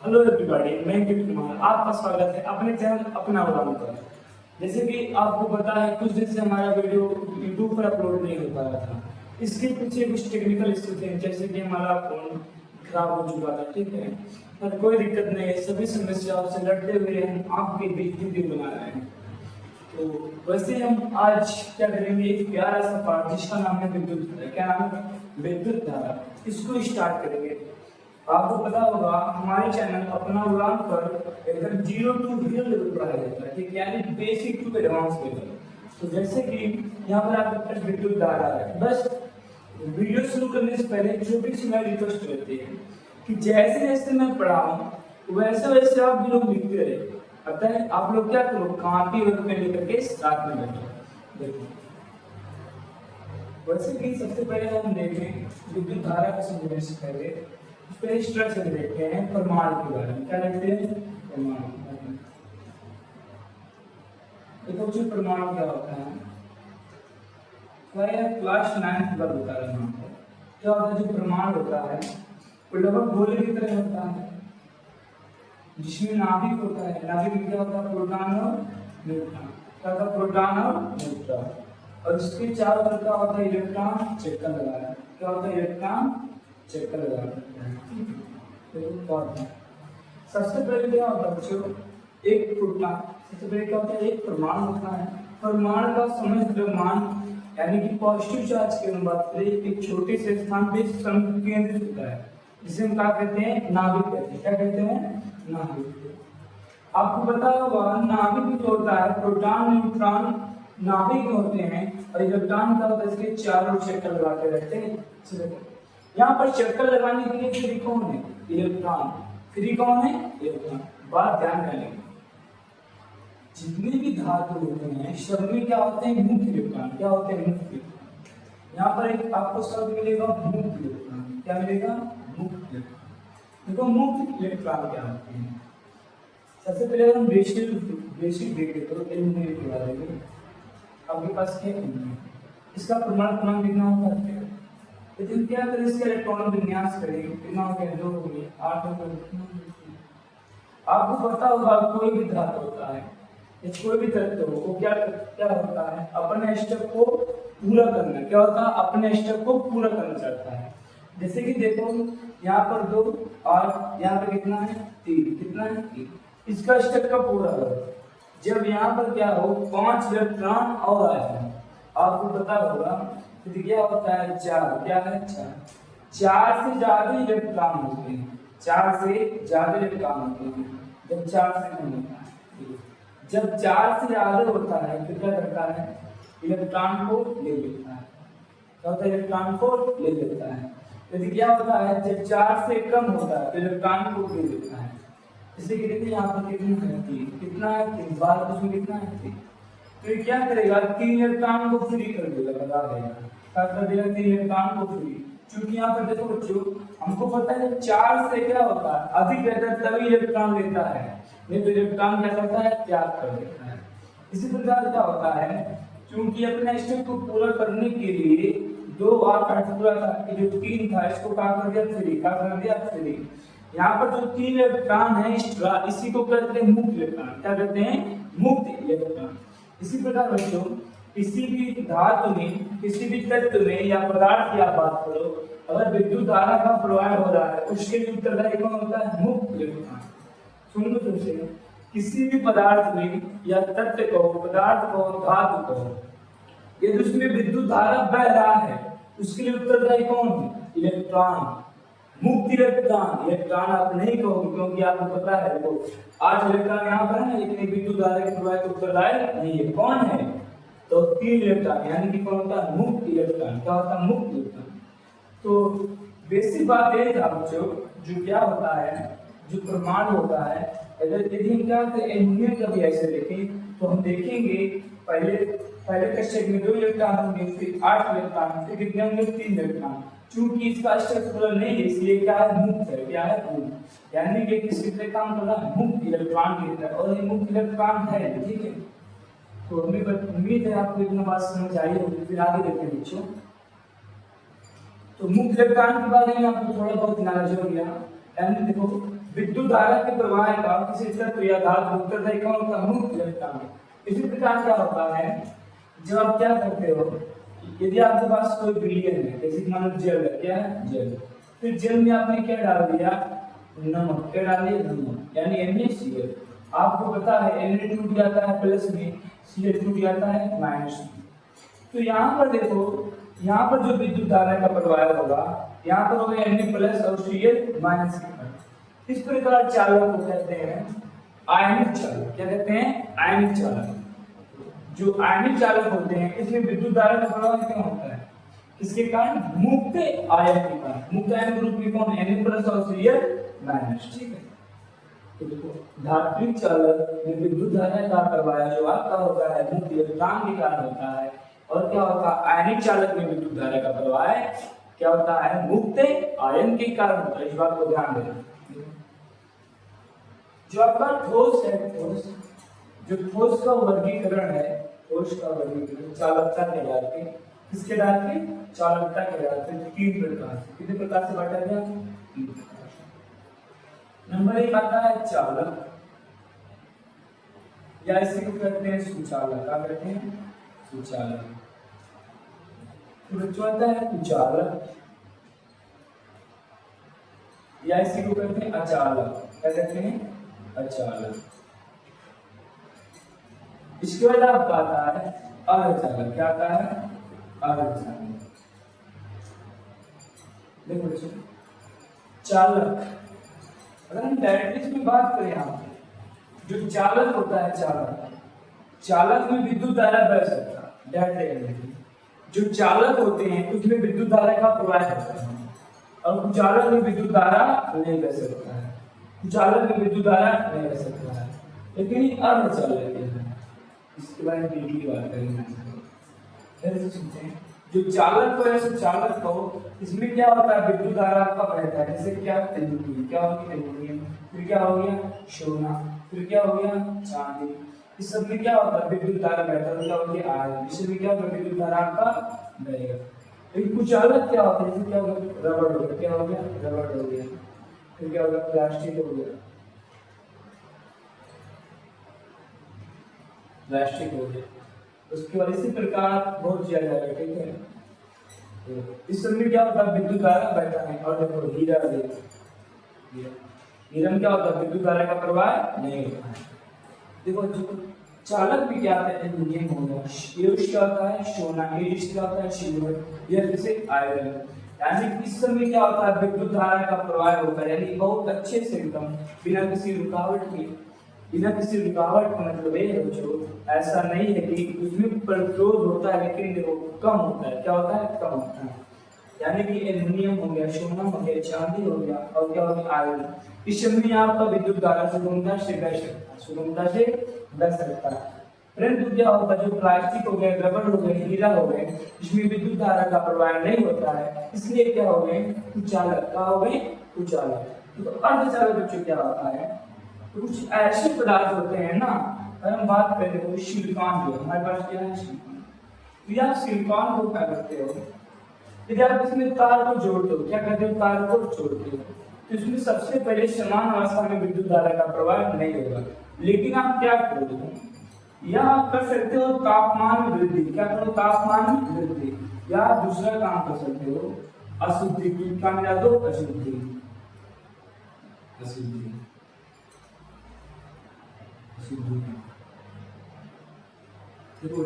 Hello everybody, मैं kit Kumar आपका स्वागत है अपने चैनल अपना उड़ान पर। जैसे कि आपको पता है कुछ दिन से हमारा वीडियो यूट्यूब पर अपलोड नहीं हो पा रहा था। इसके पीछे कुछ टेक्निकल इश्यू थे, जैसे कि हमारा फोन खराब हो चुका था, ठीक है। पर कोई दिक्कत नहीं है, सभी समस्याओं से लड़ते हुए हम आपके बीच वीडियो बना रहे हैं। तो वैसे हम आज क्या करेंगे, एक प्यारा सा पाठ जिसका नाम है विद्युत धारा। क्या नाम है? विद्युत धारा। इसको स्टार्ट करेंगे। आपको पता होगा हमारे चैनल अपना उड़ान पर एकदम 0 to हीरो लेवल पढ़ाया जाता है, ठीक है, यानी बेसिक टू एडवांस लेवल। तो जैसे कि यहाँ पर आपके पास विद्युत धारा है। बस वीडियो शुरू करने से पहले छोटी सी मेरी रिक्वेस्ट रहती है कि जैसे जैसे मैं पढ़ाऊँ वैसे वैसे आप भी लोग लिखते रहे। अतः आप लोग क्या करो, कॉपी और पेन लेकर के साथ में बैठो। देखो, वैसे कि सबसे पहले हम देखें विद्युत धारा को समझने से पहले उसके स्ट्रक्चर देखते हैं, परमाणु के बारे में। क्या देखते हैं? परमाणु। देखो जो परमाणु क्या होता है, क्लास 9 का होता है। यहाँ पर क्या होता है, जो परमाणु होता है वो लगभग गोले की तरह होता है, जिसमें नाभिक होता है। नाभिक में क्या होता है? प्रोटॉन और न्यूट्रॉन। क्या होता है? प्रोटॉन और न्यूट्रॉन। और इसके चारों तरफ क्या होता है? इलेक्ट्रॉन चक्कर लगा रहा है। क्या होता है? इलेक्ट्रॉन चक्कर लगा रहा है। सबसे पहले क्या होता है बच्चों, एक प्रोटॉन। सबसे पहले क्या होता है? एक परमाणु होता है। परमाणु का समस्त द्रव्यमान यानी कि पॉजिटिव चार्ज की हम बात करें, एक छोटे से स्थान पे संकेंद्रित होता है, जिसे हम क्या कहते हैं? नाभिक कहते हैं। क्या कहते हैं? नाभिक। आपको पता होगा नाभिक जो होता है, प्रोटॉन न्यूट्रॉन नाभिक में होते हैं और इलेक्ट्रॉन का होता है इसके चारों चक्कर लगाते रहते हैं। यहाँ पर चक्कर लगाने के लिए फ्री कौन है? इलेक्ट्रॉन। फ्री कौन है? इलेक्ट्रॉन। बात ध्यान रखना, जितने भी धातु होते हैं सब में क्या होते हैं? मुक्त इलेक्ट्रॉन। क्या होते हैं? मुक्त इलेक्ट्रॉन। यहाँ पर एक आपको शब्द मिलेगा मुक्त इलेक्ट्रॉन। क्या मिलेगा? मुक्त इलेक्ट्रॉन। देखो मुक्त इलेक्ट्रॉन क्या होते हैं। सबसे पहले हम बेसिक देखें तो एल्यूमिनियम के बारे में। आपके पास है एल्यूमिनियम, इसका परमाणु क्रमांक कितना होता है? लेकिन क्या करें, इसका इलेक्ट्रॉन विन्यास करेंगे, कितना हो गया? 2 हो गया, 8 हो गया। आपको पता होगा कोई भी धातु होता है, कोई भी तत्व हो, वो क्या क्या होता है? अपने स्टेप को पूरा करना। क्या होता है? अपने स्टेप को पूरा करना चाहता है। जैसे कि देखो यहाँ पर 2 और यहाँ पर कितना है? 3। कितना है? 3। इसका स्टेप का पूरा करो। जब यहाँ पर क्या हो, 5 इलेक्ट्रॉन और आए हैं, आपको पता होगा तो क्या होता है? 4। क्या है? 4। 4 से ज्यादा इलेक्ट्रॉन होते हैं। 4 से ज्यादा इलेक्ट्रॉन होते हैं जब 4 से कम होता है। जब 4 से ज्यादा होता है तो क्या करता है? इलेक्ट्रॉन को ले लेता है। क्या होता है? इलेक्ट्रॉन को ले लेता है। यदि क्या होता है, जब 4 से कम होता है तो इलेक्ट्रॉन को ले लेता है। इसे कहते यहाँ पर कितना है? 3। कितना है? 3 बार उसमें कितना है? 3। तो ये क्या करेगा? 3 इलेक्ट्रॉन को फ्री कर देगा, बता देगा। क्या कर देगा? 3 इलेक्ट्रॉन को फ्री। क्योंकि यहाँ पर देखो बच्चों, हमको पता है 4 से क्या होता है? अधिक रहता है तभी इलेक्ट्रॉन लेता है, नहीं तो इलेक्ट्रॉन क्या करता है? त्याग कर देता है। इसी प्रकार क्या होता है, क्योंकि अपने स्टेप को पूरा करने के लिए 2 और 8 पूरा था, जो 3 था इसको क्या कर दिया? फ्री। क्या कर दिया? फ्री। यहाँ पर जो 3 इलेक्ट्रॉन है इसी को कहते हैं मुक्त इलेक्ट्रॉन। क्या कहते हैं? मुक्त इलेक्ट्रॉन। इसी प्रकार बच्चों, किसी भी धातु में, किसी भी तत्व में या पदार्थ की आप बात करो, अगर विद्युत धारा का प्रवाह हो रहा है उसके लिए उत्तरदायी कौन होता है? मुक्त इलेक्ट्रॉन। सुन लो तुमसे, किसी भी पदार्थ में या तत्व को, पदार्थ को, धातु को, यदि उसमें विद्युत धारा बह रहा है उसके लिए उत्तरदायी कौन है? इलेक्ट्रॉन। मुक्त इलेक्ट्रॉन। इलेक्ट्रॉन आप नहीं कहोगे क्योंकि आपको पता है वो आज इलेक्ट्रॉन यहाँ पर है, लेकिन विद्युत धारा के प्रवाह को उत्तरदायी नहीं है। कौन है? तो 3 इलेक्ट्रॉन, यानी कि कौन होता है? मुक्त इलेक्ट्रॉन। क्या होता है? मुक्त इलेक्ट्रॉन। तो बेसिक बात ये था बच्चों, जो क्या होता है, जो परमाणु होता है, अगर यदि हम क्या एल्यूमिनियम का भी ऐसे देखें तो हम देखेंगे पहले कक्षक में 2 इलेक्ट्रॉन होंगे, फिर 8 इलेक्ट्रॉन, फिर कितने होंगे? 3 इलेक्ट्रॉन। चूंकि इसका स्ट्रक्चर नहीं है इसलिए क्या है? मुक्त है। क्या है? मुक्त। यानी कि किसी तरह काम कर रहा है मुक्त इलेक्ट्रॉन की तरह, और ये मुक्त इलेक्ट्रॉन है, ठीक है। तो हमें उम्मीद है आपको इतना बात समझ आई होगी। फिर आगे देखते हैं बच्चों। तो मुक्त इलेक्ट्रॉन के बारे में आपको थोड़ा बहुत नॉलेज हो गया। यानी देखो विद्युत धारा के प्रवाह का किसी तत्व या धातु उत्तरदायी कौन होता है? मुक्त इलेक्ट्रॉन। इसी प्रकार क्या होता है, जब आप क्या करते हो, यदि आपके पास कोई विलयन है, जैसे कि मानो जल है, क्या है जल, फिर जल में आपने क्या डाल दिया, नमक, क्या डाल दिया नमक, यानी NaCl। आपको पता है Na टूट जाता है प्लस में, Cl टूट जाता है माइनस में। तो यहाँ पर देखो, यहाँ पर जो विद्युत धारा का प्रवाह होगा, यहाँ पर होगा Na प्लस और Cl माइनस। इस प्रकार चालक को कहते हैं आयनिक चालक। क्या कहते हैं? आयनिक चालक। जो आयनिक चालक होते हैं इसमें विद्युत धारा का प्रवाह क्यों होता है? इसके कारण मुक्त आयन के कारण। मुक्त आयन ग्रुप में कौन? Na प्लस और Cl माइनस। ठीक है, तो देखो धात्विक चालक में विद्युत धारा का प्रवाह जो आपका होता है मुक्त इलेक्ट्रॉन के कारण होता है, और क्या होता है आयनिक चालक में विद्युत धारा का प्रवाह क्या होता है? मुक्त आयन के कारण होता है। इस बात को ध्यान देना। जो आपका ठोस है, ठोस, जो ठोस का वर्गीकरण है, ठोस का वर्गीकरण चालकता के आधार पे, किसके आधार पे? चालकता के आधार पे 3 प्रकार से। कितने प्रकार से बांटा गया? 3 प्रकार से। नंबर 1 आता है चालक, या इसी को कहते हैं सुचालक। क्या कहते हैं? सुचालक। फिर चौथा है कुचालक, या इसी को कहते हैं अचालक। क्या कहते हैं? अचालक। इसके बाद आपका आता है अर्धचालक। क्या आता है? अर्धचालक। देखो बच्चों, चालक, अगर हम डायरेक्टली इसमें बात करें, यहाँ पे जो चालक होता है, चालक में विद्युत धारा बह सकता है डायरेक्टली। जो चालक होते हैं उसमें विद्युत धारा का प्रवाह होता है, और कुचालक में विद्युत धारा नहीं बह सकता है। कुचालक में विद्युत धारा नहीं बह सकता है, लेकिन अर्धचालक है। इसके बारे में डीपली बात करेंगे। सुनते हैं, जो चालक को है चालक को, इसमें क्या होता है? विद्युत धारा आपका बहता है। जैसे क्या? एल्यूमिनियम। क्या हो गया? एल्यूमिनियम। फिर क्या हो गया? सोना। फिर क्या हो गया? चांदी। इस सब में क्या होता है? विद्युत धारा बहता है। क्या हो गया? आयन। इसमें क्या होगा? विद्युत धारा आपका बहेगा। लेकिन कुचालक क्या होता है? जैसे क्या हो गया? रबड़ हो गया। क्या हो गया? रबड़ हो गया। फिर क्या होगा? प्लास्टिक हो गया, प्लास्टिक हो गया। उसके बाद इसी प्रकार बहुत किया जाएगा। ठीक है, तो इस समय क्या होता है? विद्युत धारा बहता है। और देखो हीरा, हीरा में क्या होता है? विद्युत धारा का प्रवाह नहीं होता है। देखो जो चालक भी क्या होता है? एल्यूमिनियम हो गया, ये क्या होता है? सोना, ये क्या होता है? सिल्वर, ये जैसे आयरन। यानी इस समय क्या होता है? विद्युत धारा का प्रवाह होता है, यानी बहुत अच्छे से एकदम बिना किसी रुकावट के। बिना किसी रुकावट का मतलब ये है बच्चों, ऐसा नहीं है कि उसमें प्रतिरोध होता है लेकिन देखो कम होता है। क्या होता है? कम होता है। यानी कि एल्यूमिनियम हो गया, सोना हो गया, चांदी हो गया, और क्या हो गया? आयरन। इस समय आपका विद्युत धारा सुगमता से बह सकता है, सुगमता से बह सकता है। परंतु क्या होता है? जो प्लास्टिक हो गया, रबड़ हो गया, हीरा हो गए, इसमें विद्युत धारा का प्रवाह नहीं होता है, इसलिए क्या हो गए? कुचालक। क्या हो गए? कुचालक। तो अर्धचालक बच्चों क्या होता है? तो कुछ ऐसे पदार्थ होते हैं ना, अगर हम बात करें देखो सिलिकॉन, जो हमारे पास क्या है? सिलिकॉन। तो यार सिलिकॉन को क्या करते हो? यदि आप इसमें तार को जोड़ते हो, क्या करते हो? तार को जोड़ते हो, तो इसमें सबसे पहले समान अवस्था में विद्युत धारा का प्रवाह नहीं होगा। लेकिन आप क्या करोगे? या आप कर सकते हो तापमान में वृद्धि। क्या करो? तापमान में वृद्धि। या दूसरा काम कर सकते हो अशुद्धि की। क्या मिला दो? अशुद्धि। अशुद्धि, देखो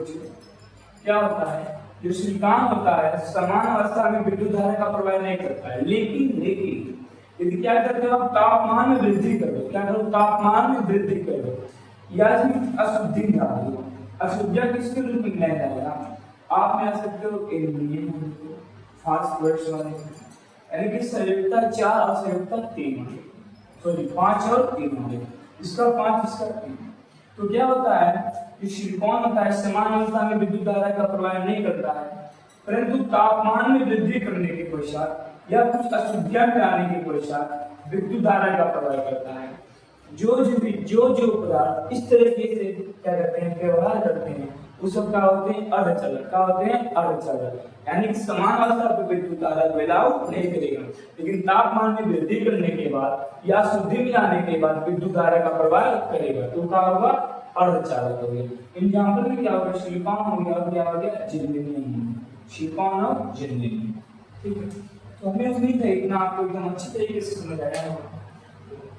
क्या होता है? जो सिलिकॉन होता है समान अवस्था में विद्युत धारा का प्रवाह नहीं करता है, लेकिन यदि क्या करते हो? आप तापमान में वृद्धि करो। क्या करो? तापमान में वृद्धि करो, या इसमें अशुद्धि डाल दो। अशुद्धियां किसके रूप में नहीं डालेगा? आप में आ सकते हो एल्यूमिनियम, फास्फोरस वाले, यानी कि संयुक्ता 4 और संयुक्ता 3, सॉरी 5 और 3 होंगे। इसका 5, इसका 3। तो क्या होता है? कि सिलिकॉन होता है समान अवस्था में विद्युत धारा का प्रवाह नहीं करता है, परंतु तापमान में वृद्धि करने के पश्चात या कुछ अशुद्धियां मिलाने के पश्चात विद्युत धारा का प्रवाह करता है। जो पदार्थ इस तरीके से क्या करते हैं? व्यवहार करते हैं, वो सब क्या होते हैं? अर्धचालक। क्या होते हैं? अर्धचालक। यानी कि समान अवस्था पर विद्युत धारा बदलाव नहीं करेगा, लेकिन तापमान में वृद्धि करने के बाद या शुद्धि में आने के बाद विद्युत धारा का प्रवाह करेगा, तो क्या होगा? अर्धचालक हो गया। एग्जाम्पल में क्या होगा? सिलिकॉन हो गया, क्या हो गया? जिर्मेनियम। सिलिकॉन और जिर्मेनियम। ठीक है, तो हमें उम्मीद है इतना आपको एकदम अच्छी तरीके से समझ आया होगा।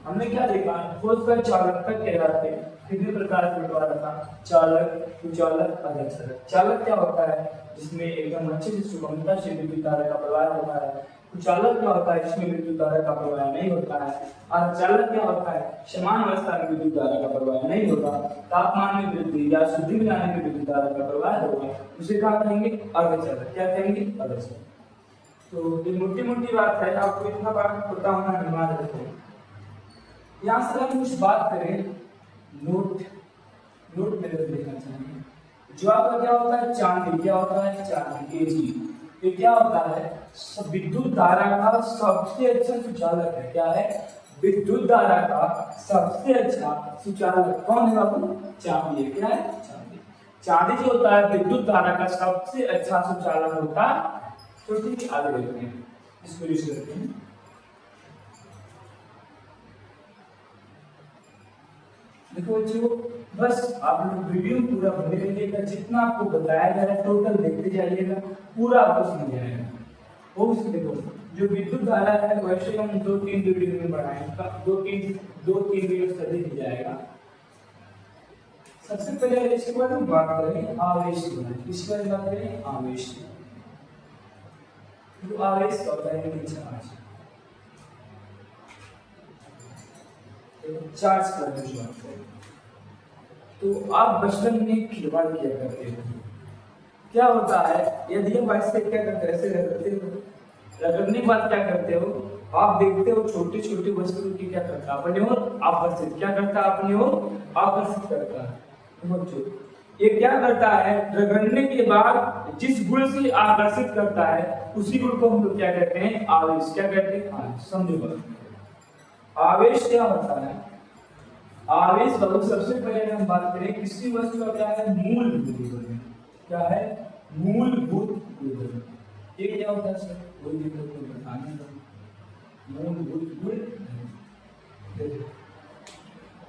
हमने क्या देखा? ठोस का चालकता कहलाते हैं, कितने प्रकार के बंटवारा था? चालक, कुचालक, अर्धचालक। चालक क्या होता है? जिसमें एकदम अच्छे से सुगमता से विद्युत धारा का प्रवाह होता है। कुचालक क्या होता है? जिसमें विद्युत धारा का प्रवाह नहीं होता है। अर्धचालक क्या होता है? समान अवस्था में विद्युत धारा का प्रवाह नहीं होता, तापमान में वृद्धि या शुद्धि में आने में विद्युत धारा का प्रवाह होगा, उसे क्या कहेंगे? अर्धचालक। क्या कहेंगे? अर्धचालक। तो ये मोटी मोटी बात है, आपको इतना बात पता होना अनिवार्य है। यहाँ से हम कुछ बात करें नोट मेरे को देखना चाहिए। जो आपका क्या होता है? चांदी। क्या होता है? चांदी। Ag ये क्या होता है? विद्युत धारा का सबसे अच्छा सुचालक है। क्या है? विद्युत धारा का सबसे अच्छा सुचालक कौन है बाबू? चांदी है। क्या है? चांदी। चांदी जो होता है विद्युत धारा का सबसे अच्छा सुचालक होता है। तो ठीक है, आगे देखते हैं, इसको यूज करते हैं। देखो बच्चों, बस आप लोग वीडियो पूरा बने रहिएगा, जितना आपको बताया जा रहा है टोटल देखते जाइएगा, पूरा आपको समझ आएगा। वो उसके देखो, जो विद्युत धारा है वैसे हम 2-3 वीडियो में बढ़ाएंगे, 2-3 वीडियो सभी मिल जाएगा। सबसे पहले इसके बाद हम बात करें आवेश की। इसके बारे में बात करें आवेश की। तो आवेश क्या होता है? चार्ज। चार्ज करने की बात करें तो आप बचपन में खिलवाड़ किया करते हो। क्या होता है? यदि हम ऐसे क्या करते हैं? ऐसे रगड़ते हो, रगड़ने के बाद क्या करते हो? आप देखते हो छोटी छोटी वस्तु की क्या करता है? अपने ओर आकर्षित। क्या करता है? अपने ओर आकर्षित करता है। बच्चों, ये क्या करता है? रगड़ने के बाद जिस गुण से आकर्षित करता है उसी गुण को हम लोग क्या कहते हैं? आवेश। क्या कहते हैं? आवेश। समझो, आवेश क्या होता है? आवेश बाबू सबसे पहले हम बात करें किसी वस्तु का क्या है? मूलभूत गुण। क्या है? मूलभूत गुण। ये क्या होता है सर? कोई दिक्कत नहीं, बताने दो। मूलभूत गुण,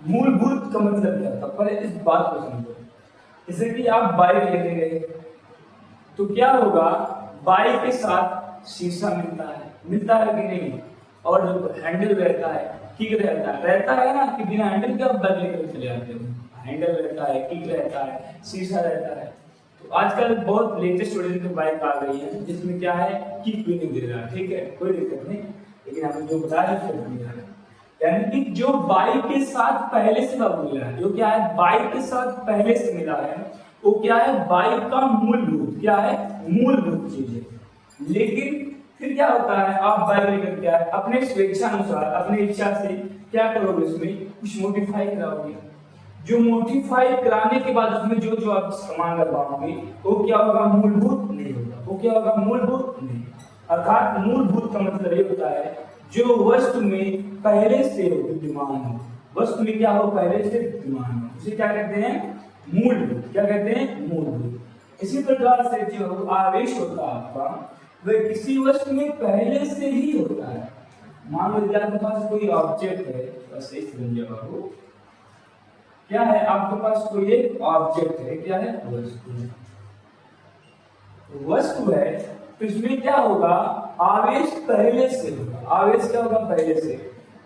मूलभूत का मतलब क्या था? पहले इस बात को समझो। जैसे कि आप बाइक लेने गए तो क्या होगा? बाइक के साथ शीशा मिलता है कि नहीं? और जो हैंडल रहता है, किक रहता है ना, कि बिना हैंडल के आप बाइक लेकर चले जाते हो। हैंडल रहता है, किक रहता है, शीशा रहता है। तो आजकल बहुत लेटेस्ट वर्जन की बाइक आ गई है जिसमें क्या है? किक भी नहीं दे रहा। ठीक है, कोई दिक्कत नहीं, लेकिन आपने जो बताया है यानी कि जो बाइक के साथ पहले से मिला है, जो क्या है? बाइक के साथ पहले से मिला है, वो क्या है? बाइक का मूलभूत। क्या है? मूलभूत चीज है। लेकिन फिर क्या होता है? आप बाइक लेकर क्या है? अपने स्वेच्छा अनुसार, अपनी इच्छा से क्या करोगे? उसमें कुछ मॉडिफाई कराओगे। जो मॉडिफाई कराने के बाद उसमें जो जो आप सामान लगवाओगे वो क्या होगा? मूलभूत नहीं होगा। वो क्या होगा? मूलभूत नहीं। अर्थात मूलभूत का मतलब ये होता है जो वस्तु में पहले से विद्यमान हो। वस्तु में क्या हो? पहले से विद्यमान हो, उसे क्या कहते हैं? मूलभूत। क्या कहते हैं? मूलभूत। इसी प्रकार से जो आवेश होता है आपका, वह किसी वस्तु में पहले से ही होता है। मान लो यदि आपके पास कोई ऑब्जेक्ट है, बस इस जगह को क्या है? आपके पास कोई एक ऑब्जेक्ट है। क्या है? वस्तु है, तो इसमें क्या होगा? आवेश पहले से होगा। आवेश क्या होगा? पहले से।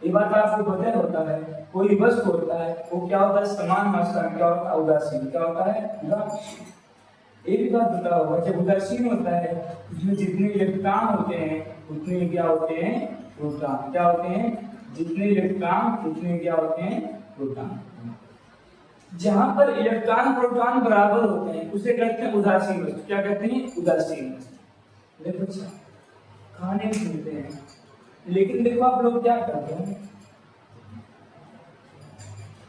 ये बात आपको पता होता है। कोई वस्तु होता है वो क्या होता है? समान मात्रा में क्या होता है? उदासीन। क्या होता है? उदासीन। एक भी बात पता होगा, जब उदासीन होता है उसमें जितने इलेक्ट्रॉन होते हैं उतने क्या होते हैं? प्रोटॉन। क्या होते हैं? जितने इलेक्ट्रॉन उतने क्या होते हैं? प्रोटॉन। जहां पर इलेक्ट्रॉन प्रोटॉन बराबर होते हैं उसे कहते हैं उदासीन वस्तु। क्या कहते हैं? उदासीन वस्तु। देखो अच्छा, खाने में मिलते हैं, लेकिन देखो आप लोग क्या करते हैं?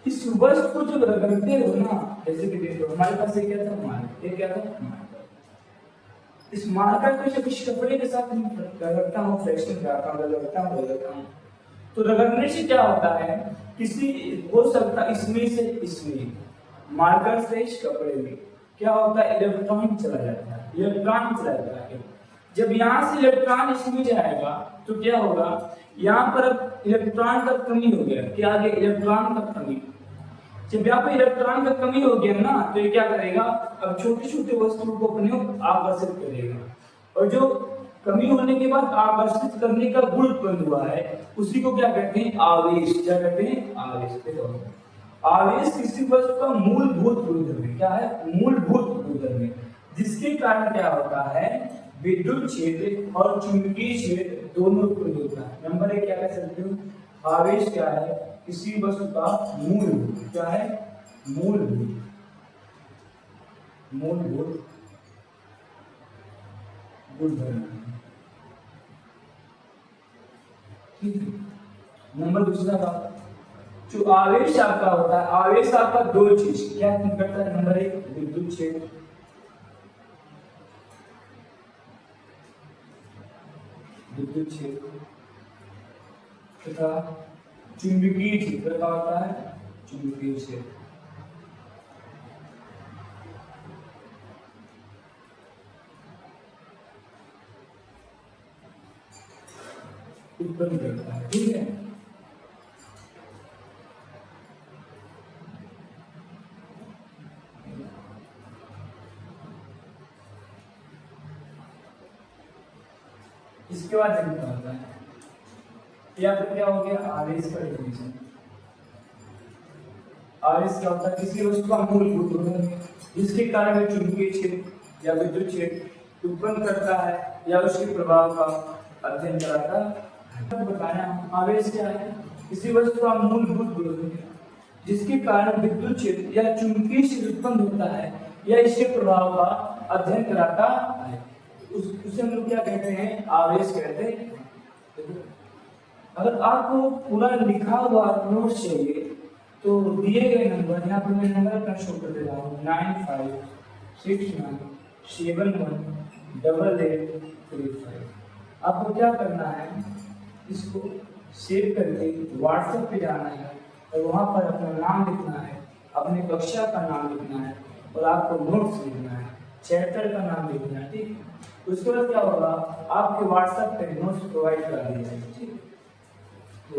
इस वस्तु को जब रगड़ते हो ना, जैसे कि देखो हमारे पास ये क्या था? मार्कर। ये क्या था? मार्कर। इस मार्कर को जब इस कपड़े के साथ रगड़ता हूँ, फ्रैक्शन करता हूँ, रगड़ता हूँ, तो रगड़ने से क्या होता है? किसी हो सकता इसमें से इसमें, मार्कर से इस कपड़े में क्या होता है, इलेक्ट्रॉन चला जाता है, इलेक्ट्रॉन चला जाता है। जब यहाँ से इलेक्ट्रॉन इसमें जाएगा तो क्या होगा, यहाँ पर अब इलेक्ट्रॉन का कमी हो गया, क्या आ गया, इलेक्ट्रॉन का कमी। जब यहाँ पे इलेक्ट्रॉन का कमी हो गया ना, तो ये क्या करेगा, अब छोटे छोटे वस्तुओं को अपने आकर्षित करेगा, और जो कमी होने के बाद आकर्षित करने का गुण उत्पन्न हुआ है उसी को क्या कहते हैं, आवेश। क्या कहते हैं, आवेश। देखो आवेश किसी वस्तु का मूलभूत गुणधर्म है, क्या है, मूलभूत गुणधर्म है, जिसके कारण क्या होता है, विद्युत क्षेत्र और चुंबकीय क्षेत्र दोनों उत्पन्न होता है। नंबर एक क्या कह सकते हो, आवेश क्या है, किसी वस्तु का मूलभूत, क्या है, मूलभूत, मूलभूत गुणधर्म। ठीक है। नंबर दूसरा बात, जो आवेश आपका होता है, आवेश आपका दो चीज क्या करता है, नंबर एक विद्युत क्षेत्र, विद्युत क्षेत्र तथा चुंबकीय क्षेत्र का होता है, चुंबकीय क्षेत्र। उत्पन्न करता है। ठीक है, इसके बाद क्या होता है, या फिर क्या हो गया, आवेश का डेफिनेशन। आवेश क्या होता है, किसी वस्तु का मूलभूत गुण जिसके कारण चुंबकीय क्षेत्र या विद्युत क्षेत्र उत्पन्न करता है या उसके प्रभाव का अध्ययन कराता है। बताया आवेश क्या है, किसी वस्तु का मूलभूत गुण जिसके कारण विद्युत क्षेत्र या चुंबकीय क्षेत्र उत्पन्न होता है या इसके प्रभाव का अध्ययन कराता है, उसे हम लोग क्या कहते हैं, आवेश कहते हैं। अगर आपको पूरा लिखा हुआ नोट्स चाहिए तो दिए गए नंबर, यहाँ पर मैं नंबर अपना शो कर दे रहा हूँ, 9569718835। आपको क्या करना है, इसको सेव करके व्हाट्सएप पे जाना है और वहाँ पर अपना नाम लिखना है, अपने कक्षा का नाम लिखना है और आपको नोट्स लिखना है, चैप्टर का नाम लिखना है। ठीक, उसके बाद क्या होगा, आपके व्हाट्सएप पे नोट्स प्रोवाइड करा दिया जाएगा। ठीक, तो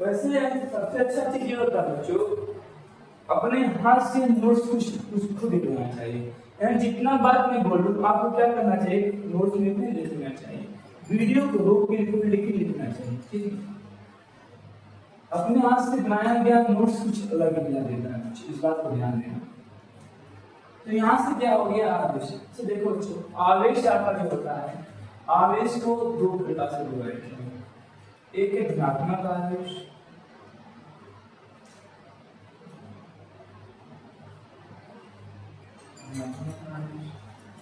वैसे सबसे अच्छा चीज ये होता है बच्चों, अपने हाथ से नोट्स कुछ खुद लिखना चाहिए। यानी जितना बात मैं बोलूँ आपको क्या करना चाहिए, नोट्स में लिखना चाहिए, वीडियो को रोक के लिख के लिखना चाहिए। ठीक है, अपने हाथ से बनाया गया नोट्स कुछ अलग ही देता है, इस बात को ध्यान देना। तो यहाँ से क्या हो गया, आवेश। तो देखो बच्चों, आवेश आपका जो होता है, आवेश को दो प्रकार से डिवाइड किया, एक है धनात्मक आवेश,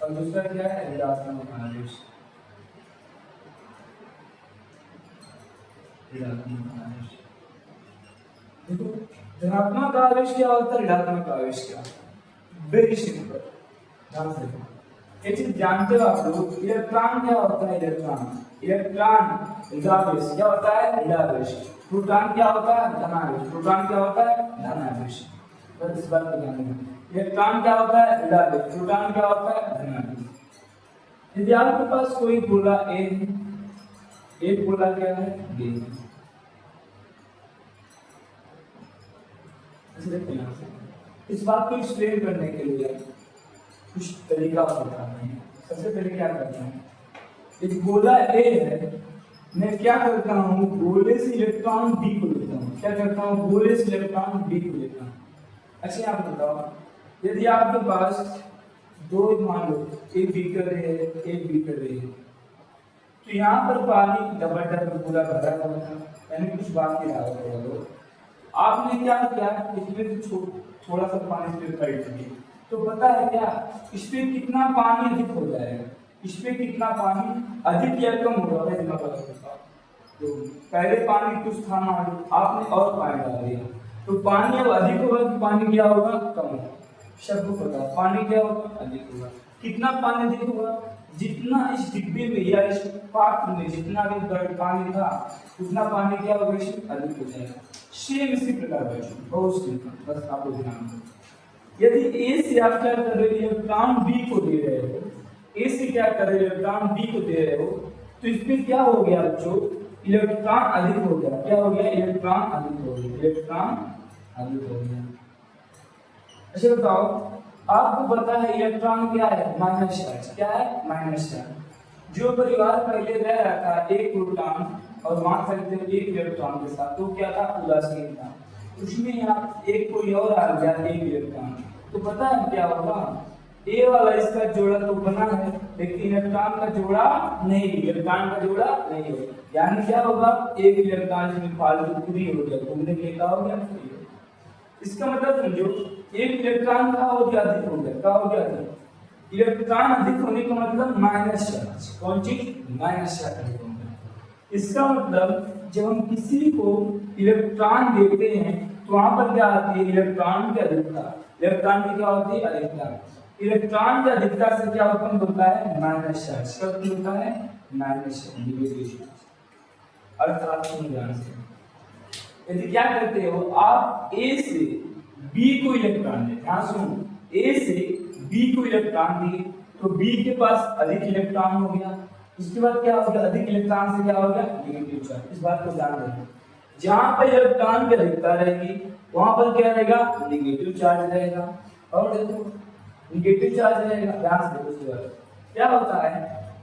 और दूसरा क्या है, ऋणात्मक आवेश। देखो धनात्मक आवेश क्या होता है, ऋणात्मक आवेश क्या, वेरी सिंपल, ध्यान से ये चीज जानते हो आप लोग। इलेक्ट्रॉन क्या होता है, इलेक्ट्रॉन ऋणावेश क्या होता है, ऋणावेश। प्रोटॉन क्या होता है, धनावेश। प्रोटॉन क्या होता है, धनावेश। बस इस बात को ध्यान रखना, इलेक्ट्रॉन क्या होता है, ऋणावेश। प्रोटॉन क्या होता है, धनावेश। यदि आपके पास कोई गोला ए है, एक गोला क्या है, बी। इस बात को एक्सप्लेन करने के लिए कुछ तरीका होता है। सबसे पहले क्या करते हैं, एक गोला ए है, मैं क्या करता हूँ, गोले से इलेक्ट्रॉन बी को लेता हूँ। क्या करता हूँ, गोले से इलेक्ट्रॉन बी को लेता हूँ। अच्छा आप बताओ, यदि आपके पास दो, मान लो एक बीकर है, एक बीकर है, तो यहाँ पर पानी डबल पूरा भरा हुआ था, यानी कुछ बाकी रहा होगा। आपने क्या किया, इसमें थोड़ा सा पानी इसमें कर दिया, तो पता है क्या, इस पे कितना पानी अधिक हो जाएगा, इस पे कितना पानी अधिक या कम होगा, तो पहले पानी कुछ था मान, आपने और पानी डाल दिया, तो पानी अब अधिक होगा कि पानी क्या होगा, कम होगा। सबको पता है पानी क्या होगा, अधिक होगा। कितना पानी अधिक होगा, जितना इस डिब्बे में या इस पात्र में जितना भी पानी था उतना पानी क्या होगा, इसमें अधिक हो जाएगा। सेम इसी प्रकार बच्चों, बहुत सिंपल, बस आपको ध्यान दो। यदि ए से आप क्या कर रहे हो, इलेक्ट्रॉन बी को दे रहे हो, ए से क्या कर रहे हो, इलेक्ट्रॉन बी को दे रहे हो, तो इसमें क्या हो गया बच्चों, इलेक्ट्रॉन अधिक हो गया। क्या हो गया, इलेक्ट्रॉन अधिक हो गया, इलेक्ट्रॉन अधिक हो गया। अच्छा बताओ, आपको पता है इलेक्ट्रॉन क्या है, माइनस चार्ज। क्या है, माइनस चार्ज। जो परिवार पहले रह रहा था एक प्रोटॉन और वहां सकते एक इलेक्ट्रॉन के साथ, तो क्या था, उदासीन था। उसमें यहाँ एक कोई और आ गया एक इलेक्ट्रॉन, तो पता है क्या होगा, ए वाला इसका जोड़ा तो बना है, लेकिन इलेक्ट्रॉन का जोड़ा नहीं, इलेक्ट्रॉन का जोड़ा नहीं है। यानी क्या होगा, एक इलेक्ट्रॉन इसमें फालतू फ्री हो गया, घूमने के लिए क्या हो गया, फ्री। इसका मतलब समझो, एक इलेक्ट्रॉन का हो गया, अधिक हो गया। क्या हो गया, अधिक। इलेक्ट्रॉन अधिक होने का मतलब माइनस चार्ज। कौन चीज, माइनस चार्ज अधिक हो गया। इसका मतलब जब हम किसी को इलेक्ट्रॉन देते हैं तो वहां पर क्या आती है, इलेक्ट्रॉन की अधिकता। इलेक्ट्रॉन की क्या होती है, अधिकता। इलेक्ट्रॉन की अधिकता से क्या उत्पन्न होता है, माइनस चार्ज। क्या उत्पन्न होता है, माइनस चार्ज। अर्थात सुनो ध्यान से, यदि क्या करते हो आप, ए से बी को इलेक्ट्रॉन दे, ध्यान सुनो, ए से बी को इलेक्ट्रॉन दिए तो बी के पास अधिक इलेक्ट्रॉन हो गया। उसके बाद क्या हो गया, अधिक इलेक्ट्रॉन से क्या हो गया, नेगेटिव चार्ज। इस बात को ध्यान देना, जहां पर इलेक्ट्रॉन की अधिकता रहेगी वहां पर क्या रहेगा, नेगेटिव चार्ज रहेगा। और देखो नेगेटिव चार्ज रहेगा, ध्यान से देखो। क्या होता है,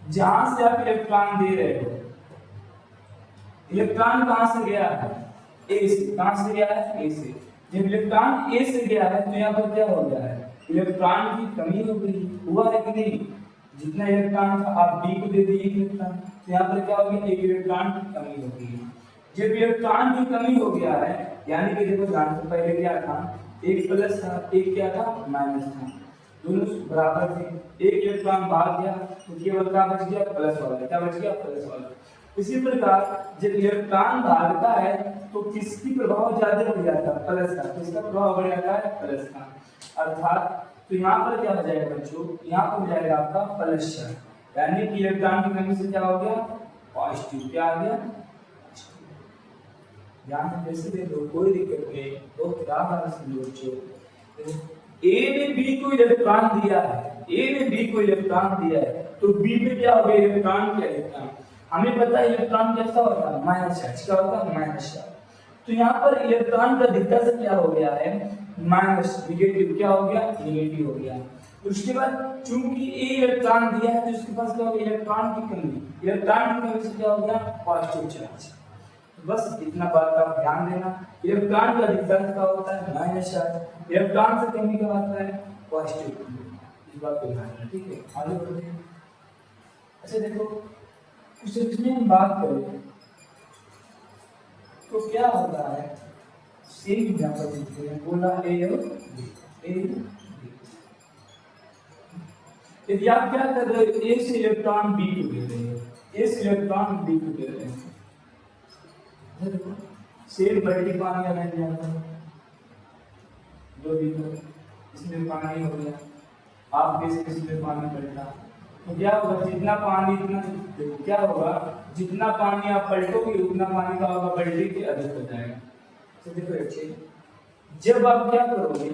जहां से आप इलेक्ट्रॉन दे रहे हो, इलेक्ट्रॉन कहां से गया है, ए से। कहां से गया है, ए से। जब इलेक्ट्रॉन ए से गया है तो यहाँ पर क्या हो गया है, इलेक्ट्रॉन की कमी हो गई। हुआ है कि नहीं, जितना इलेक्ट्रॉन था आप बी को दे दिए एक इलेक्ट्रॉन, तो यहाँ पर क्या हो गया, एक इलेक्ट्रॉन की कमी हो गई। जब इलेक्ट्रॉन की कमी हो गया है, यानी कि देखो ध्यान से, पहले क्या था, एक प्लस था, एक क्या था, माइनस था, दोनों बराबर थे। एक इलेक्ट्रॉन भाग गया तो केवल क्या बच गया, प्लस वाला। क्या बच गया, प्लस वाला। इसी प्रकार जब इलेक्ट्रॉन भागता है तो किसकी प्रभाव ज्यादा बढ़ जाता है, प्लस का। किसका प्रभाव बढ़ जाता है, प्लस का। अर्थात तो यहाँ पर क्या हो जाएगा बच्चों, यहाँ पर हो जाएगा आपका प्लस चार्ज। यानी कि इलेक्ट्रॉन की कमी से क्या हो गया, पॉजिटिव। क्या आ गया, ध्यान से जैसे दे दो, कोई दिक्कत नहीं, तो क्या समझो बच्चों। ए ने बी को इलेक्ट्रॉन दिया है, ए ने बी को इलेक्ट्रॉन दिया है, तो बी पे क्या हो गया, इलेक्ट्रॉन क्या इलेक्ट्रॉन। हमें पता है इलेक्ट्रॉन कैसा होता है, माइनस चार्ज। क्या होता है, माइनस चार्ज। तो यहाँ पर इलेक्ट्रॉन का अधिकता से क्या हो गया है, माइनस, निगेटिव। क्या हो गया, निगेटिव हो गया। उसके बाद चूंकि ए इलेक्ट्रॉन दिया है तो उसके पास क्या हो गया, इलेक्ट्रॉन की कमी। इलेक्ट्रॉन की कमी से क्या हो गया, पॉजिटिव चार्ज। बस इतना बात का ध्यान देना। इलेक्ट्रॉन का अधिकता क्या होता है, माइनस चार्ज। इलेक्ट्रॉन से कमी क्या होता है, पॉजिटिव। इस बात को ध्यान रखना, ठीक है। आगे बढ़ते हैं। अच्छा देखो, कुछ इसमें हम बात करें तो क्या होता है, सेम एग्जांपल देखते हैं। बोला ए और बी। यदि आप क्या कर रहे हो, ए से इलेक्ट्रॉन बी को दे रहे हो, ए से इलेक्ट्रॉन बी को दे रहे हैं, देखो सेम बल्टी पानी का बन जाता है, दो लीटर, इसमें पानी हो गया, आप इसमें पानी पलटा, तो क्या होगा, जितना पानी इतना, देखो क्या होगा, जितना पानी आप पलटोगे उतना पानी का होगा बल्टी के अधिक हो जाएगा। तो देखो अच्छे, जब आप क्या करोगे,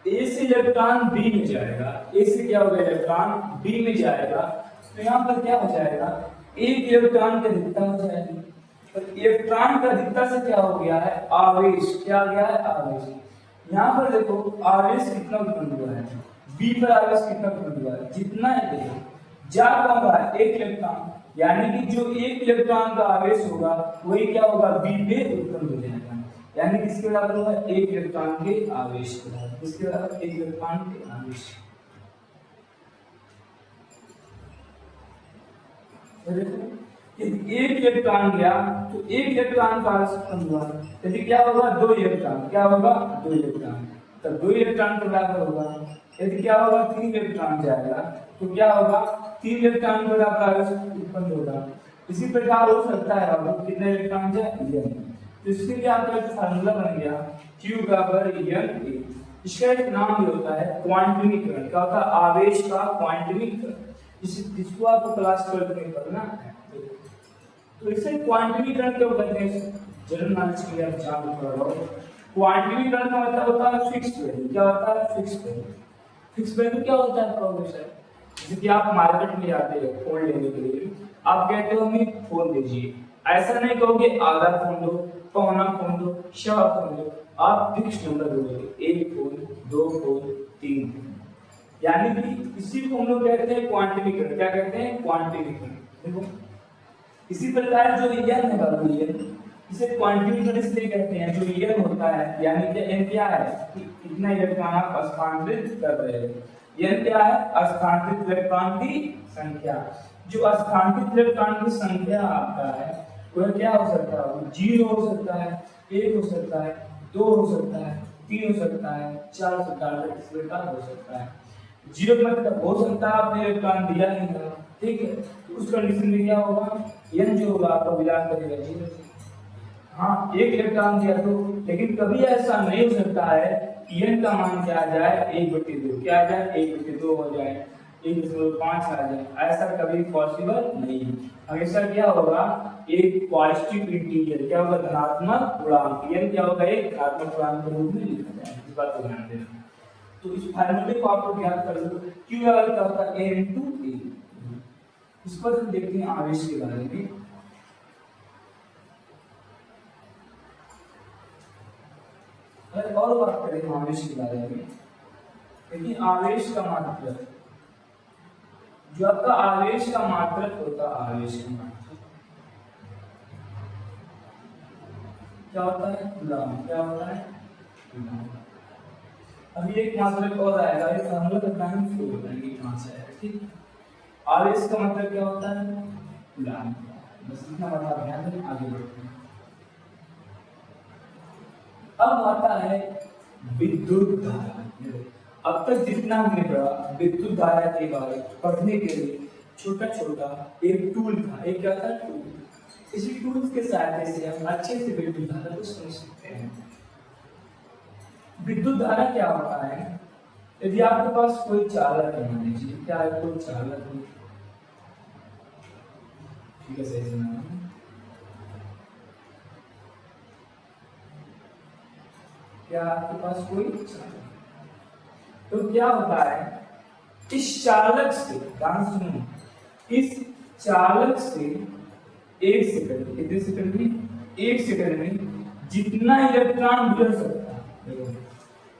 ए से इलेक्ट्रॉन बी में जाएगा, ए से क्या होगा, इलेक्ट्रॉन बी में जाएगा, तो यहाँ पर क्या हो जाएगा, एक इलेक्ट्रॉन की अधिकता हो जाएगी। तो इलेक्ट्रॉन की अधिकता से क्या हो गया है, आवेश। क्या आ गया है, आवेश। यहाँ पर देखो आवेश कितना उत्पन्न हुआ है, बी पर आवेश कितना उत्पन्न हुआ है, जितना है देखो, जा कौन रहा है, एक इलेक्ट्रॉन। यानी कि जो एक इलेक्ट्रॉन का आवेश होगा वही क्या होगा, बी पे उत्पन्न हो जाएगा। यानी किसके बराबर होगा, एक इलेक्ट्रॉन के आवेश के बराबर। किसके बराबर, एक इलेक्ट्रॉन के आवेश। यदि एक इलेक्ट्रॉन गया तो एक इलेक्ट्रॉन का आवेश उत्पन्न हुआ, यदि क्या होगा, दो इलेक्ट्रॉन। क्या होगा, दो इलेक्ट्रॉन, तो दो इलेक्ट्रॉन के बराबर होगा। यदि क्या होगा, तीन इलेक्ट्रॉन जाएगा तो क्या होगा, तीन इलेक्ट्रॉन के बराबर आवेश उत्पन्न होगा। इसी प्रकार हो सकता है, अब कितने इलेक्ट्रॉन जाए, तो इसके लिए आपका एक फार्मूला बन गया, Q बराबर N A। इसका एक नाम भी होता है क्वांटमीकरण। क्या होता है, आवेश का क्वांटमीकरण, जिसको आपको क्लास 12 में पढ़ना है। तो इसे क्वांटमीकरण क्यों कहते हैं, जनरल नॉलेज के लिए आप जान थोड़ा बहुत। क्वांटिटी करंट का मतलब होता है फिक्स वैल्यू। क्या होता है? Fix value. फिक्स वैल्यू क्या होता है प्रोफेसर? जैसे कि आप मार्केट में जाते हो फोन लेने के लिए, आप कहते हो हमें फोन दीजिए, ऐसा नहीं कहोगे आधा फोन दो, पौना फोन दो, सवा फोन दो, आप फिक्स नंबर दोगे, एक फोन, दो फोन, तीन फोन। यानी कि इसी को हम लोग कहते हैं क्वांटिटी करंट। क्या कहते हैं? Quantity current. देखो इसी प्रकार जो एन है बाबू, एन इसे क्वांटिटी करंट इसलिए कहते हैं। जो एन होता है यानी कि एन क्या है कि कितना इलेक्ट्रॉन आप स्थानांतरित कर रहे हो। एन क्या है? स्थानांतरित इलेक्ट्रॉन की संख्या। जो स्थानांतरित इलेक्ट्रॉन की संख्या आपका है वह क्या हो सकता है? 0 हो सकता है, 1 हो सकता है, 2 हो सकता है, 3 हो सकता है, 4 हो सकता है, इस प्रकार हो सकता है। 0 मतलब हो सकता है आपने इलेक्ट्रॉन दिया नहीं था, ठीक है, तो उस कंडीशन में क्या होगा? n जो होगा आपका बिलोंग करेगा 0 से। हाँ, एक इलेक्ट्रॉन दिया तो, लेकिन कभी ऐसा नहीं हो सकता है कि n का मान क्या आ जाए 1/2, क्या आ जाए 1/2 हो जाए, 1.5 आ जाए, ऐसा कभी पॉसिबल नहीं है। हमेशा क्या होगा? एक पॉजिटिव इंटीजर, क्या होगा? धनात्मक पूर्णांक। n क्या होगा? एक धनात्मक पूर्णांक के रूप में लिखा जाएगा। इस बात को ध्यान देना। तो इस फार्मूले को आप लोग याद कर लो। Q का होता है A into A। इस पर हम देखते हैं आवेश के बारे में। अगर और बात करें आवेश के बारे में, देखिए आवेश का मात्रक, जो आपका आवेश का मात्रक होता है, आवेश का मात्रक क्या होता है? कूलम। क्या होता है? कूलम। अभी एक मात्रक और आएगा, ये फार्मूला बताएं फिर बताएंगे कहां से आएगा, ठीक। आवेश का मतलब क्या होता है? कूलम। बस इतना बता ध्यान दें, आगे बढ़ते हैं। अब आता है विद्युत धारा। अब तक जितना हमने पढ़ा विद्युत धारा के बारे में पढ़ने के लिए छोटा छोटा एक टूल था। एक क्या था? टूल। इसी टूल के सहायता से हम अच्छे से विद्युत धारा को समझ सकते हैं। विद्युत धारा क्या होता है? यदि आपके पास कोई चालक है, मान लीजिए क्या है, कोई चालक है, ठीक है, सही सुना। क्या आपके पास कोई चालक, तो क्या होता है? इस चालक से, ध्यान सुनो, इस चालक से एक सेकंड, कितने सेकंड में? एक सेकंड में जितना इलेक्ट्रॉन गुजर सकता है,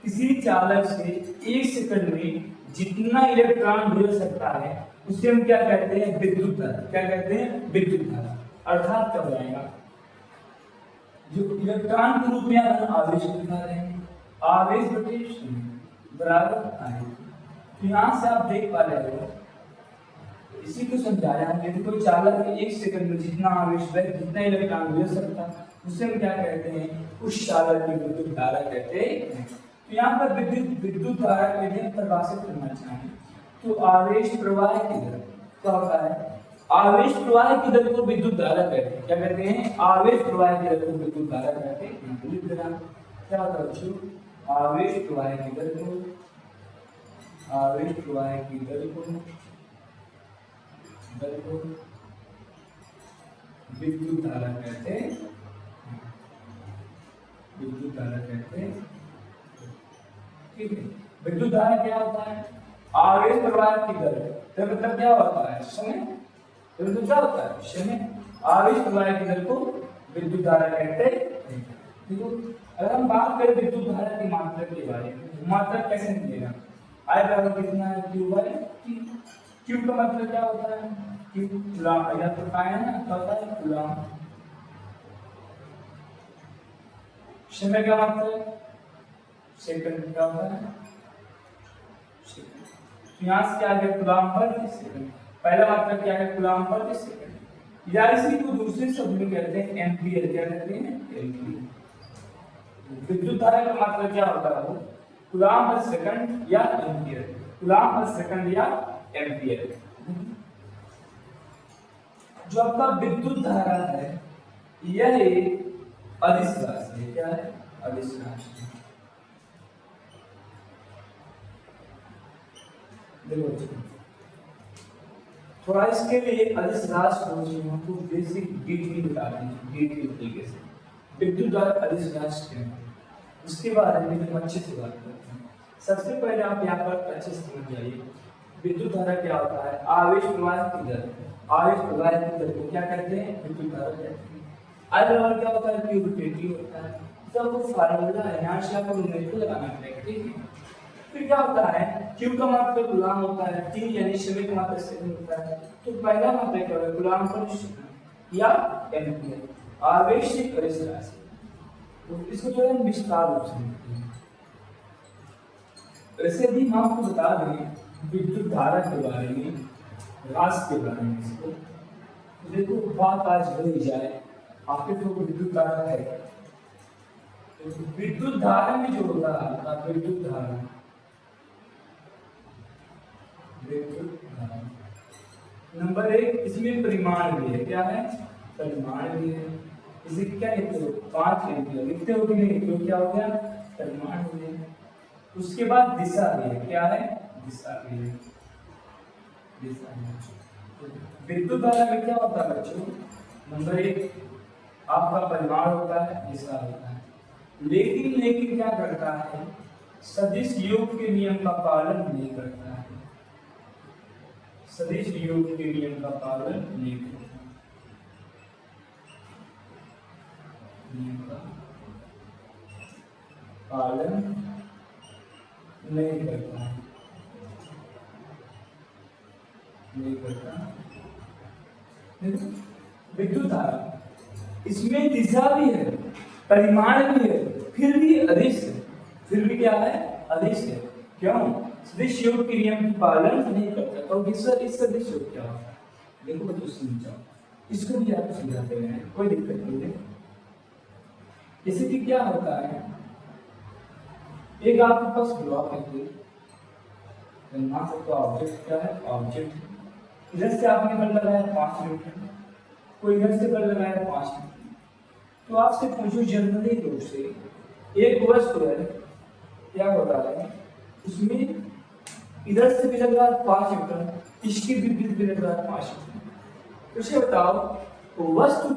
किसी चालक से एक सेकंड में जितना इलेक्ट्रॉन गुजर सकता है उसे हम क्या कहते हैं? विद्युत धारा। क्या कहते हैं? विद्युत धारा। अर्थात कब आएगा? जो इलेक्ट्रॉन के रूप में हम आवेश दिखा रहे हैं, आवेश बटे शून्य बराबर आई। तो यहाँ से आप देख पा रहे हो, इसी को समझाया हम। यदि कोई चालक एक सेकंड में जितना आवेश है, जितना इलेक्ट्रॉन ले सकता है, उसे हम क्या कहते हैं? उस चालक की विद्युत धारा कहते हैं। तो यहाँ पर विद्युत धारा के लिए परिभाषित करना चाहें तो आवेश प्रवाह की दर क्या होता है? आवेश प्रवाह की दर को विद्युत धारा कहते हैं। क्या कहते हैं? आवेश प्रवाह की दर को विद्युत धारा कहते हैं। क्या होता है बच्चों? आवेश प्रवाह की दर को, आवेश प्रवाह की दर को विद्युत धारा कहते हैं। विद्युत धारा कहते हैं, ठीक है। विद्युत धारा क्या होता है? आवेश प्रवाह की दर। तो मतलब क्या होता है? समय। तो मतलब क्या होता है? समय। आवेश प्रवाह की दर को विद्युत धारा कहते हैं। देखो अगर हम बात करें विद्युत धारा की मात्रा के बारे में, मात्रा कैसे मिलेगा? I बराबर कितना है? Q by T। Q का मतलब क्या होता है? Q coulomb. या तो क्या है ना, क्या होता है? कूलम। समय का मतलब सेकंड। क्या होता है? सेकंड। यहाँ से क्या है? Coulomb per second. पहला मतलब क्या है? Coulomb per second. या इसी को दूसरे शब्द में कहते हैं एम्पीयर। क्या कहते हैं? एम्पीयर। विद्युत धारा का मतलब क्या होता है? कूलम पर सेकंड या एम्पीयर। कूलम पर सेकंड या एम्पीयर। जो आपका विद्युत धारा है यह एक अदिश राशि है। क्या है? अदिश राशि। देखो थोड़ा इसके लिए अदिश राशि को बेसिक डिटेल बता दें, डिटेल तरीके से। विद्युत धारा अदिश राशि क्या है? उसके बारे में हम अच्छे से बात करते हैं। सबसे पहले आप यहाँ पर अच्छे से समझ जाइए विद्युत धारा क्या होता है। आवेश प्रवाह की दर, आवेश प्रवाह की दर को क्या कहते हैं, विद्युत धारा कहते हैं। आई बराबर क्या होता है, क्यू बटे टी होता है। सब फार्मूला है, यहाँ से आपको न्यूमेरिकल लगाना पड़ेगा, ठीक है। फिर क्या होता है, क्यू का मात्रक गुलाम होता है, टी यानी समय का मात्रक सेकंड होता है। तो पहला मात्रक क्या होगा, गुलाम पर या एम्पीयर, आवेश से करे राशि। तो इसको जो है विस्तार रूप से लिखते हैं। वैसे भी हम आपको बता दें विद्युत धारा के बारे में, राशि के बारे में। इसको देखो बात आज हो ही जाए, आपके तो विद्युत धारा है। तो विद्युत धारा में जो होता है आपका विद्युत धारा, नंबर एक, इसमें परिमाण भी है। क्या है, परिमाण भी है। इसे क्या लिखते हो, 5 एम्पीयर लिखते हो कि नहीं, तो क्या हो गया, परिमाण भी है। उसके बाद दिशा भी है। क्या है, दिशा भी है, दिशा है। विद्युत धारा में क्या होता है बच्चों, नंबर एक आपका परिमाण होता है, दिशा होता है। लेकिन क्या करता है, सदिश योग के नियम का पालन नहीं करता है। सदिश योग के नियम का पालन नहीं करता, नियम का पालन नहीं करता है, नहीं करता। विद्युत धारा इसमें दिशा भी है, परिमाण भी है, फिर भी अदिश है। फिर भी क्या है, अदिश है। क्यों, सदिश योग के नियम की पालन नहीं करता। तो इस सदिश योग क्या होता है, देखो बच्चों समझाओ, इसको भी आप समझाते हैं, कोई दिक्कत नहीं है। जैसे कि क्या होता है, एक आपके पास ब्लॉक है, कोई मान सकते हो ऑब्जेक्ट क्या है, ऑब्जेक्ट। इधर से आपने बल लगाया 5 न्यूटन, कोई इधर से बल लगाया 5 न्यूटन। तो आपसे पूछो जनरली रूप से एक वस्तु है, क्या होता है, उसमें इधर से भी लग रहा है 5 न्यूटन, इसके विपरीत भी लग रहा है 5 न्यूटन। तो इसे बताओ तो वस्तु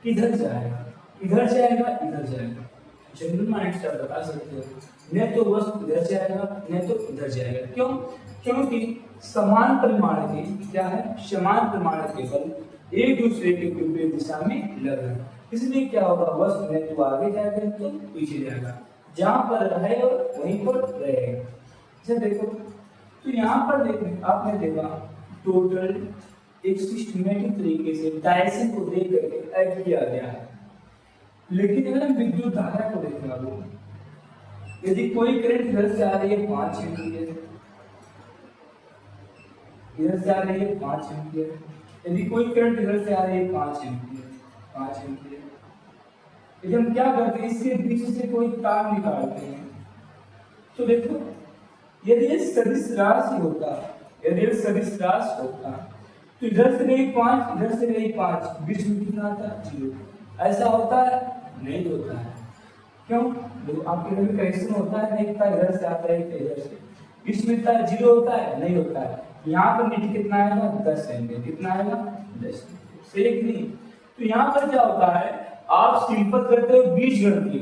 किधर जाएगा, इधर जाएगा, इधर जाएगा। जनरल माइंड से आप बता सकते हो, न तो वस्तु इधर जाएगा न तो इधर जाएगा। क्यों, क्योंकि समान परिमाण के क्या है, समान परिमाण के बल एक दूसरे के विपरीत दिशा में लग रहे हैं। इसलिए क्या होगा, वस्तु न तो आगे जाएगा न तो पीछे जाएगा, जहां पर रहे और वहीं पर रहेगा। अच्छा देखो, तो यहाँ पर देखो, आपने देखा टोटल एक सिस्टमेटिक तरीके से डायरेक्शन को देख करके ऐड किया गया है। लेकिन अगर हम विद्युत धारा को देखना हो, यदि कोई करंट इधर से आ रही है 5 एम्पीयर, इधर से आ रही है 5 एम्पीयर, यदि कोई करंट इधर से आ रही है 5 एम्पीयर, 5 एम्पीयर, यदि हम क्या करते हैं, इसके बीच से कोई तार निकालते हैं। तो देखो, यदि ये सदिश राशि होता, यदि ये सदिश राशि होता, तो इधर से गई 5, इधर से गई 5, बीच में कितना आता, 0। ऐसा होता है, नहीं होता है। क्यों, आपके घर में कनेक्शन होता है, एक तार इधर से आता है, एक इधर से, बीच में तार 0 होता है, नहीं होता है। यहाँ पर नीचे कितना आएगा, 10 एम्पीयर, कितना आएगा, 10। सही कि नहीं। तो यहाँ पर क्या होता है, आप सिंपल करते हो बीज गणितीय।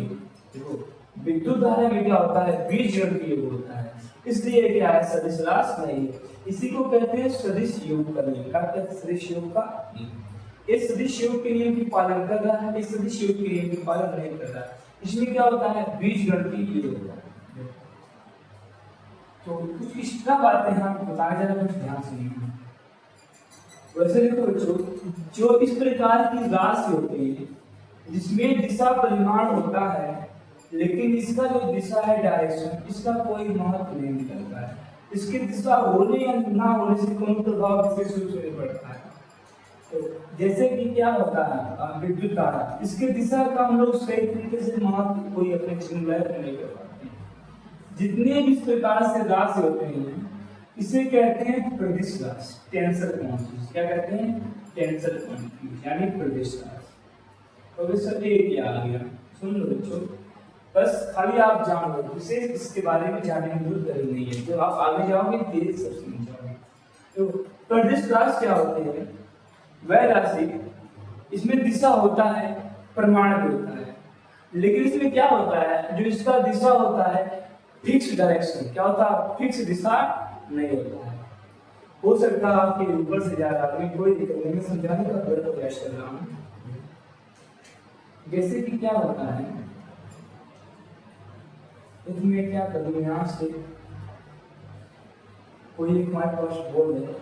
देखो विद्युत धारा में क्या होता है, बीज गणितीय होता है, इसलिए क्या है, सदिश राशि नहीं है। इसी को कहते हैं सदिश योग का नियम। क्या कहते हैं, सदिश योग का नियम। इस सदिश योग के नियम की पालन कर रहा है, इस सदिश योग के नियम की पालन नहीं कर रहा है। इसमें क्या होता है, बीज गणितीय होता है। तो कुछ एक्स्ट्रा बातें हम बताया जा रहा है, कुछ ध्यान सुनिए। वैसे देखो बच्चों, जो इस प्रकार की राशि होती है जिसमें दिशा परिमाण होता है, लेकिन इसका जो दिशा है, डायरेक्शन, इसका कोई महत्व नहीं निकलता है। इसकी दिशा होने या ना होने से कोई प्रभाव विशेष रूप से नहीं पड़ता है। तो जैसे कि क्या होता है, विद्युत धारा, इसके दिशा का हम लोग सही तरीके से महत्व कोई अपने जीवन में नहीं कर पाते। जितने भी इस प्रकार से राशि होते हैं, इसे कहते हैं प्रदिश राशि, टेंसर क्वांटिटीज। क्या कहते हैं, टेंसर क्वांटिटीज यानी प्रदिश राशि। तो सर ये क्या आ गया, सुन लो बच्चों, बस खाली आप जान लो, विशेष इसके बारे में जानने की जरूरत नहीं है। जब आप आगे जाओगे धीरे सब समझ जाओगे। तो प्रदिश राशि क्या होती है, वह राशि इसमें दिशा होता है, परिमाण भी होता है, लेकिन इसमें क्या होता है, जो इसका दिशा होता है फिक्स डायरेक्शन, क्या होता है, फिक्स दिशा नहीं होता है। हो सकता है आपके ऊपर से जा रहा है, कोई दिक्कत नहीं, मैं समझाने का पूरा प्रयास कर रहा हूँ। जैसे कि क्या होता है, इसमें क्या करूँ, यहाँ से कोई एक हमारे पास बोल है,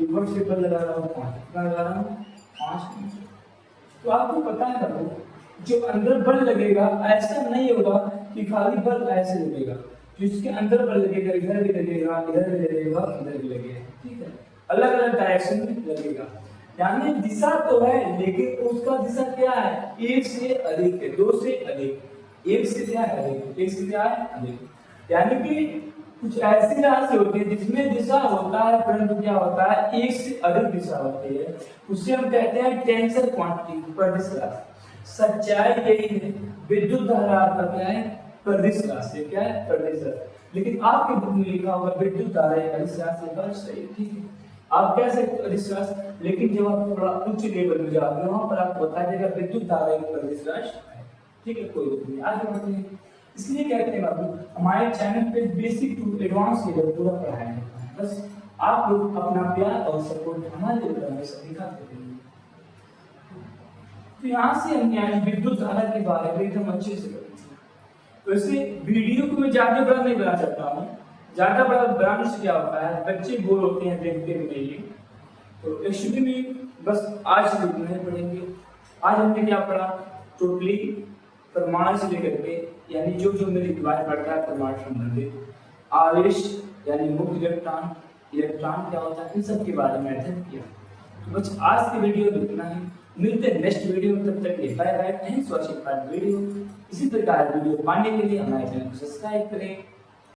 ऊपर से बल लगा रहा हूँ 5, कितना लगा रहा हूँ 5। तो आपको पता है ना, जो अंदर बल लगेगा ऐसा नहीं होगा कि खाली बल ऐसे लगेगा, जिसके अंदर बल लगेगा, इधर भी लगेगा, इधर भी लगेगा, इधर भी लगेगा, ठीक है, अलग अलग डायरेक्शन में लगेगा। यानी दिशा तो है, लेकिन उसका दिशा क्या है, एक से अधिक है, दो से अधिक, एक से क्या है अधिक, एक से क्या है अधिक। यानी कि कुछ ऐसी राशि होती है जिसमें दिशा होता है परंतु क्या होता है, एक से अधिक दिशा होती है, उसे हम कहते हैं टेंसर क्वांटिटी, सदिश राशि। सच्चाई यही है, विद्युत धारा आपका क्या है, सदिश राशि, क्या है, सदिश राशि। लेकिन आपके बुक में लिखा होगा विद्युत धारा सदिश राशि, बात सही, ठीक है, आप कह सकते हो सदिश राशि, लेकिन जब आप थोड़ा उच्च लेवल में जाते हो वहां पर आपको बताया जाएगा विद्युत धारा एक सदिश राशि है, ठीक है, कोई बात नहीं, आगे बढ़ते हैं। इसलिए कहते हैं बाबू, हमारे चैनल पे बेसिक टू एडवांस लेवल पूरा पढ़ाया जाता है, बस आप लोग अपना प्यार और सपोर्ट हमारे लिए हमेशा दिखाते रहिए। तो यहाँ से हमने आज विद्युत धारा के बारे में एकदम अच्छे से करेंगे। तो इसे वीडियो को मैं ज्यादा बड़ा नहीं बना सकता हूँ, ज्यादा बड़ा बनाने से क्या होता है, बच्चे बोर होते हैं देखते हुए ही। तो एक्चुअली में बस आज लिखना ही पड़ेंगे। आज हमने क्या पढ़ा, टोटली परमाणु से लेकर के, यानी जो जो मेरी डिवाइस बढ़ता है परमाणु संबंधित, आवेश यानी मुक्त इलेक्ट्रॉन, इलेक्ट्रॉन क्या होता है, इन सब के बारे में अध्ययन किया। तो बस आज की वीडियो में इतना ही, मिलते हैं नेक्स्ट वीडियो में, तब तक के bye bye, thanks for watching video. इसी प्रकार वीडियो पाने के लिए हमारे चैनल को सब्सक्राइब करें।